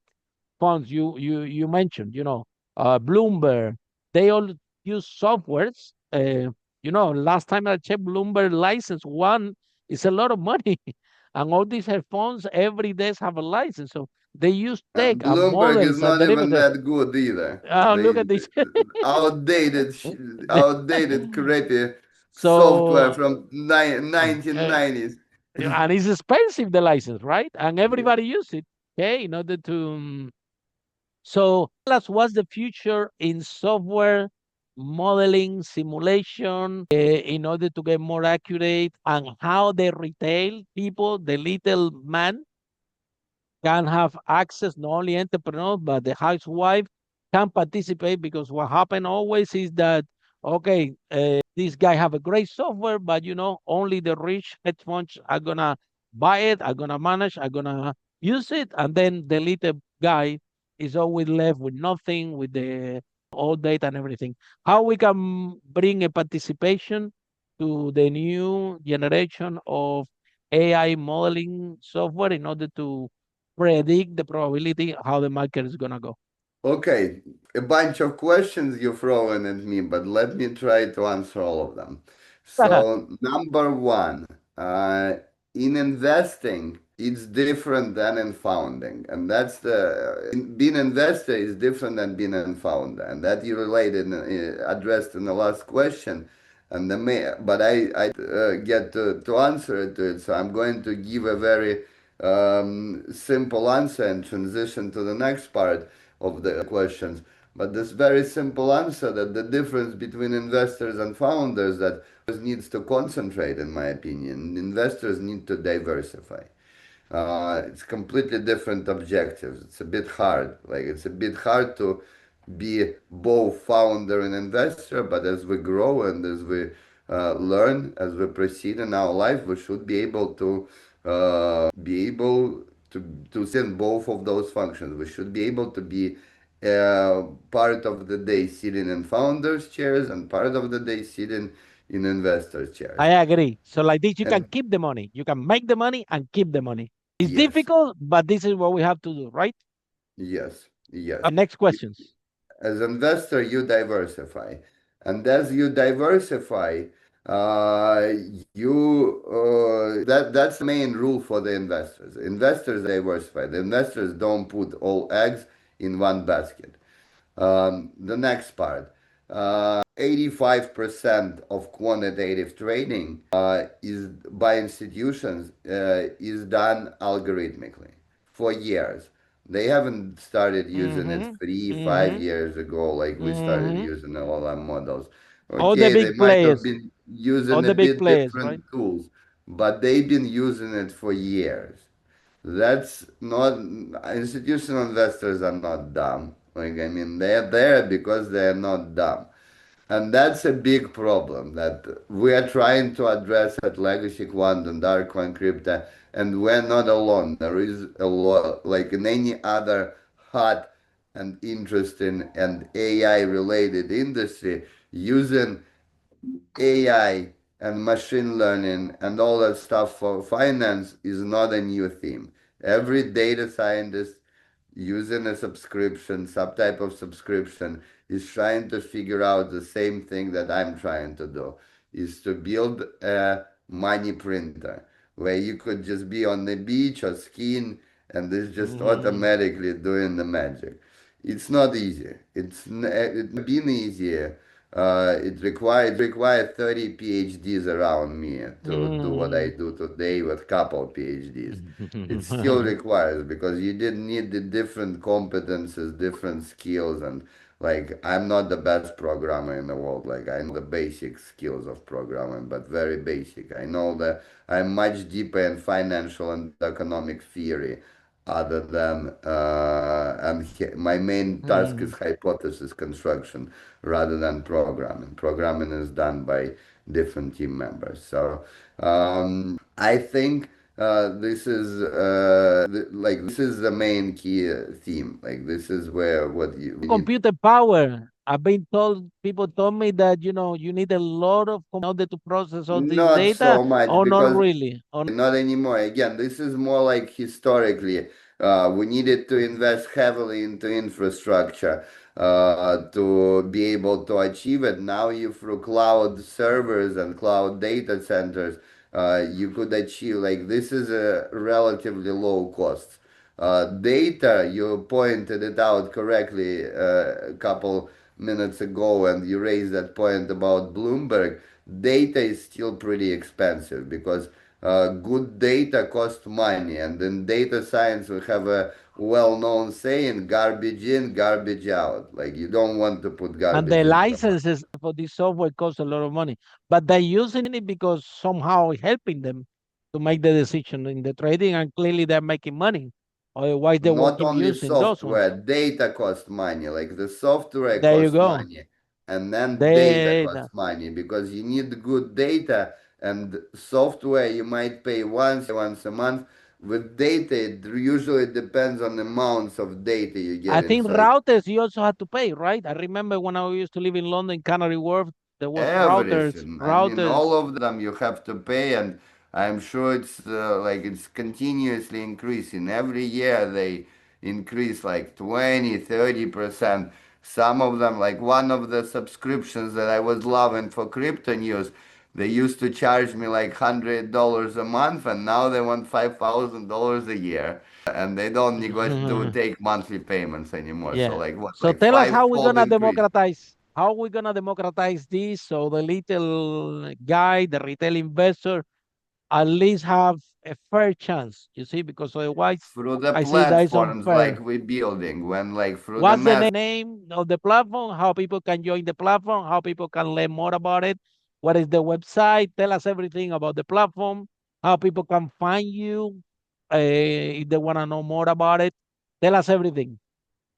Speaker 1: funds you mentioned, Bloomberg, they all use softwares. Last time I checked, Bloomberg license one is a lot of money, and all these hedge funds every day have a license, so they use tech
Speaker 3: And
Speaker 1: and
Speaker 3: Bloomberg is
Speaker 1: models and
Speaker 3: not even
Speaker 1: derivative.
Speaker 3: that good either.
Speaker 1: Oh, look
Speaker 3: They
Speaker 1: at this.
Speaker 3: outdated, outdated, crappy software
Speaker 1: So,
Speaker 3: from
Speaker 1: uh,
Speaker 3: 1990s.
Speaker 1: and it's expensive, the license, right? And
Speaker 3: Yeah.
Speaker 1: everybody use it, okay, in order to. So tell us, what's the future in software modeling, simulation, in order to get more accurate, and how the retail people, the little man, can have access, not only entrepreneurs, but the housewife can participate, because what happen always is that, okay, this guy have a great software, but only the rich hedge funds are gonna buy it, are gonna manage, are gonna use it, and then the little guy is always left with nothing, with the all data and everything. How we can bring a participation to the new generation of AI modeling software in order to predict the probability how the market is gonna go.
Speaker 3: Okay, a bunch of questions you're throwing at me, but let me try to answer all of them. So, number one, in investing, it's different than in founding, and that's being investor is different than being a founder, and that you related addressed in the last question. And but I get to answer it to it, so I'm going to give a very simple answer and transition to the next part of the questions. But this very simple answer that the difference between investors and founders that needs to concentrate, in my opinion. Investors need to diversify. It's completely different objectives. It's a bit hard. Like it's a bit hard to be both founder and investor. But as we grow and as we learn, as we proceed in our life, we should be able to send both of those functions. We should be able to be part of the day sitting in founders chairs and part of the day sitting in investors chairs.
Speaker 1: I agree. So like this, you can
Speaker 3: And
Speaker 1: keep the money. You can make the money and keep the money. It's
Speaker 3: yes,
Speaker 1: difficult, but this is what we have to do, right?
Speaker 3: yes, yes.
Speaker 1: Next questions.
Speaker 3: As an investor, you diversify, and as you diversify, uh, that's the main rule for the investors. Investors diversify. The investors don't put all eggs in one basket. The next part. 85% of quantitative trading is by institutions is done algorithmically for years. They haven't started using it
Speaker 1: Mm-hmm.
Speaker 3: 5
Speaker 1: Mm-hmm.
Speaker 3: years ago like we started
Speaker 1: Mm-hmm.
Speaker 3: using LLM models.
Speaker 1: All the
Speaker 3: Okay, they
Speaker 1: big
Speaker 3: might have
Speaker 1: players.
Speaker 3: been using
Speaker 1: All
Speaker 3: a
Speaker 1: the big
Speaker 3: bit
Speaker 1: players, right?
Speaker 3: different tools, but they've been using it for years. That's not institutional investors are not dumb. Like I mean, they're there because they're not dumb, and that's a big problem that we are trying to address at Legacy Quant and Dark One Crypto, and we're not alone. There is a lot, like in any other hot and interesting and AI related industry, using AI and machine learning and all that stuff for finance is not a new theme. Every data scientist using a subscription, some type of subscription, is trying to figure out the same thing that I'm trying to do, is to build a money printer where you could just be on the beach or skiing and it's just
Speaker 1: Mhm.
Speaker 3: automatically doing the magic. It's not easy. It's never been easier. It required 30 PhDs around me to do what I
Speaker 1: Mm.
Speaker 3: do today with couple PhDs. It still requires because you did need the different competences, different skills, and like I'm not the best programmer in the world. Like I know the basic skills of programming, but very basic. I know that I'm much deeper in financial and economic theory other than my main task is
Speaker 1: Mm.
Speaker 3: hypothesis construction rather than programming. Programming is done by different team members. So I think this is the main key theme. Like this is where what we need.
Speaker 1: Computer power. I've been told, people told me that, you need a lot of in order to process all this
Speaker 3: Not
Speaker 1: data,
Speaker 3: so much
Speaker 1: or not
Speaker 3: because
Speaker 1: really. Or
Speaker 3: not anymore. Again, this is more like historically. We needed to invest heavily into infrastructure to be able to achieve it. Now, you through cloud servers and cloud data centers, you could achieve like this is a relatively low cost. Data, you pointed it out correctly a couple minutes ago, and you raised that point about Bloomberg. Data is still pretty expensive because good data costs money, and in data science we have a well-known saying: "Garbage in, garbage out." Like you don't want to put
Speaker 1: and
Speaker 3: garbage
Speaker 1: the
Speaker 3: into the market.
Speaker 1: licenses for this software cost a lot of money, but they're using it because somehow helping them to make the decision in the trading, and clearly they're making money. Otherwise, they won't
Speaker 3: Not
Speaker 1: keep
Speaker 3: only
Speaker 1: using those ones.
Speaker 3: software, data costs money. Like the software
Speaker 1: There you
Speaker 3: costs
Speaker 1: go.
Speaker 3: money, and then data
Speaker 1: Data.
Speaker 3: costs money because you need good data and software. You might pay once a month. With data, it usually depends on the amounts of data you
Speaker 1: I
Speaker 3: get in.
Speaker 1: think
Speaker 3: So
Speaker 1: routers you also had to pay, right? I remember when I used to live in London, Canary Wharf, there was routers,
Speaker 3: everything. I mean, all
Speaker 1: routers,
Speaker 3: of them you have to pay, and I'm sure it's like it's continuously increasing. Every year they increase like 20, 30%. Some of them, like one of the subscriptions that I was loving for crypto news, they used to charge me like $100 a month, and now they want $5,000 a year, and they don't do take monthly payments anymore. So
Speaker 1: yeah.
Speaker 3: like what,
Speaker 1: So
Speaker 3: like
Speaker 1: tell us how we're
Speaker 3: five-fold
Speaker 1: gonna
Speaker 3: increase.
Speaker 1: democratize. How we're gonna democratize this so the little guy, the retail investor, at least have a fair chance. You see, because otherwise,
Speaker 3: Through the
Speaker 1: I see that is
Speaker 3: platforms like
Speaker 1: unfair.
Speaker 3: we building when like through the
Speaker 1: What's the
Speaker 3: mass.
Speaker 1: name of the platform? How people can join the platform? How people can learn more about it? What is the website? Tell us everything about the platform. How people can find you if they want to know more about it. Tell us everything.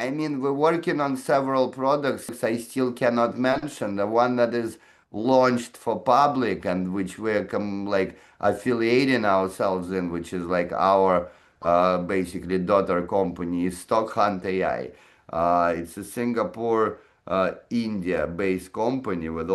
Speaker 3: I mean, we're working on several products I still cannot mention. The one that is launched for public and which we're like affiliating ourselves in, which is like our basically daughter company, is Stock Hunt AI. It's a Singapore, India-based company with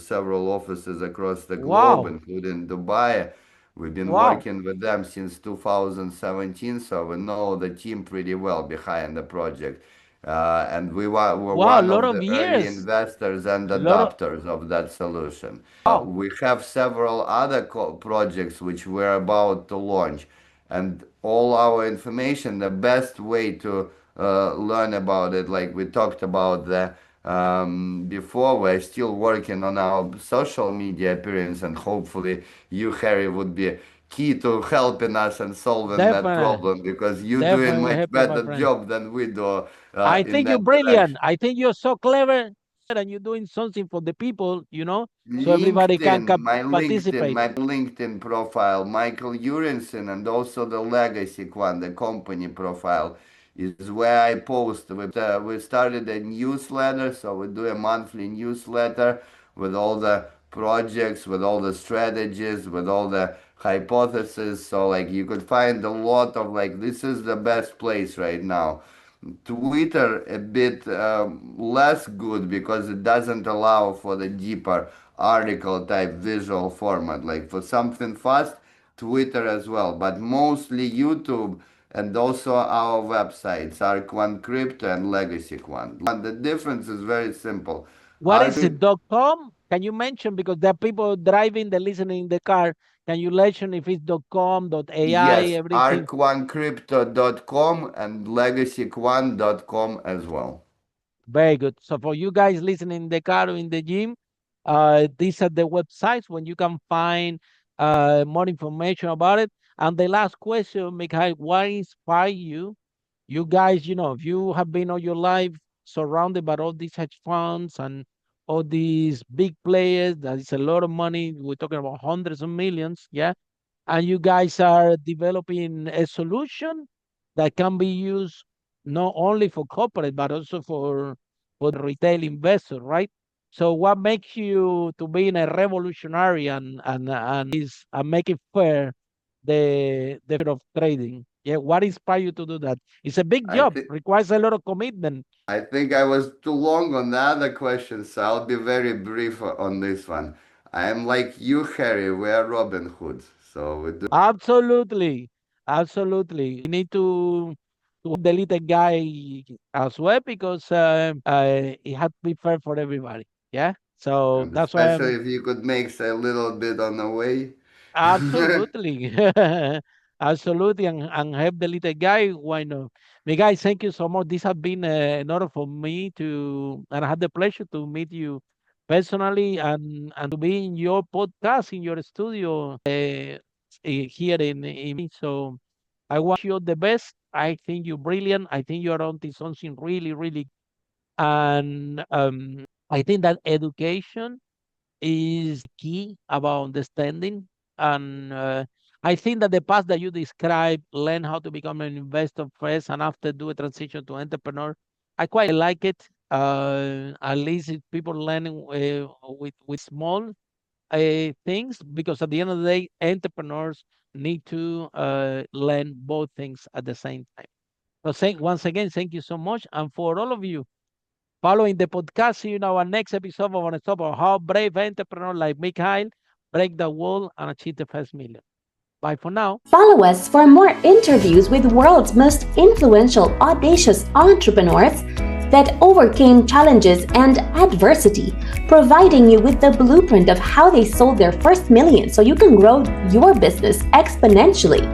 Speaker 3: several offices across the globe,
Speaker 1: Wow.
Speaker 3: including Dubai. We've been
Speaker 1: Wow.
Speaker 3: working with them since 2017, so we know the team pretty well behind the project. And were
Speaker 1: Wow. A
Speaker 3: one
Speaker 1: lot
Speaker 3: of
Speaker 1: of
Speaker 3: the early
Speaker 1: years.
Speaker 3: investors and
Speaker 1: A lot of,
Speaker 3: adopters of that solution.
Speaker 1: wow.
Speaker 3: We have several other projects which we're about to launch, and all our information, the best way to learn about it, like we talked about before, we're still working on our social media appearance, and hopefully you, Harry, would be key to helping us and solving that
Speaker 1: Definitely.
Speaker 3: problem because you're doing
Speaker 1: Definitely will
Speaker 3: much
Speaker 1: help you, my
Speaker 3: better
Speaker 1: friend.
Speaker 3: job than we do
Speaker 1: I
Speaker 3: in
Speaker 1: think you're
Speaker 3: that
Speaker 1: brilliant.
Speaker 3: direction.
Speaker 1: I think you're so clever and you're doing something for the people, so everybody can participate.
Speaker 3: My LinkedIn profile, Michael Urinson, and also the legacy one, the company profile, is where I post. We started a newsletter, so we do a monthly newsletter with all the projects, with all the strategies, with all the hypotheses. So like you could find a lot of like this is the best place right now. Twitter a bit less good because it doesn't allow for the deeper article type visual format. Like for something fast, Twitter as well, but mostly YouTube. and also our websites are Quant Crypto and Legacy Quant. The difference is very simple.
Speaker 1: What is it, .com? Can you mention, because there are people driving, they're listening in the car. Can you mention if it's .com, .ai,
Speaker 3: Yes,
Speaker 1: everything?
Speaker 3: arquancrypto.com and legacyquant.com as well.
Speaker 1: Very good. So for you guys listening in the car or in the gym, these are the websites when you can find more information about it. And the last question, Mikhail, what inspired you? You guys, if you have been all your life surrounded by all these hedge funds and all these big players, that is a lot of money. We're talking about hundreds of millions, yeah. And you guys are developing a solution that can be used not only for corporate but also for the retail investor, right? So what makes you to being a revolutionary and make it fair the field of trading? Yeah, what inspired you to do that? It's a big
Speaker 3: I
Speaker 1: job,
Speaker 3: think
Speaker 1: requires a lot of commitment.
Speaker 3: I think I was too long on the other question, so I'll be very brief on this one. I am like you, Harry. We are Robin Hoods, so we do.
Speaker 1: Absolutely, absolutely. We need to help the little guy as well because it had to be fair for everybody. Yeah. So
Speaker 3: And
Speaker 1: that's why I'm
Speaker 3: especially if you could make a little bit on the way.
Speaker 1: absolutely, absolutely, and help the little guy. Why not? Me guys, thank you so much. This has been an honor for me and I had the pleasure to meet you personally and to be in your podcast in your studio here in. So I wish you all the best. I think you're brilliant. I think you're onto something really, really, and I think that education is key about understanding. And I think that the path that you described, learn how to become an investor first and after do a transition to entrepreneur, I quite like it. At least people learning with small things, because at the end of the day, entrepreneurs need to learn both things at the same time. So once again, thank you so much. And for all of you following the podcast, see you in our next episode of Unstoppable, how brave entrepreneurs like Mikhail break the wall and achieve the first million. Bye for now.
Speaker 2: Follow us for more interviews with world's most influential, audacious entrepreneurs that overcame challenges and adversity, providing you with the blueprint of how they sold their first million so you can grow your business exponentially.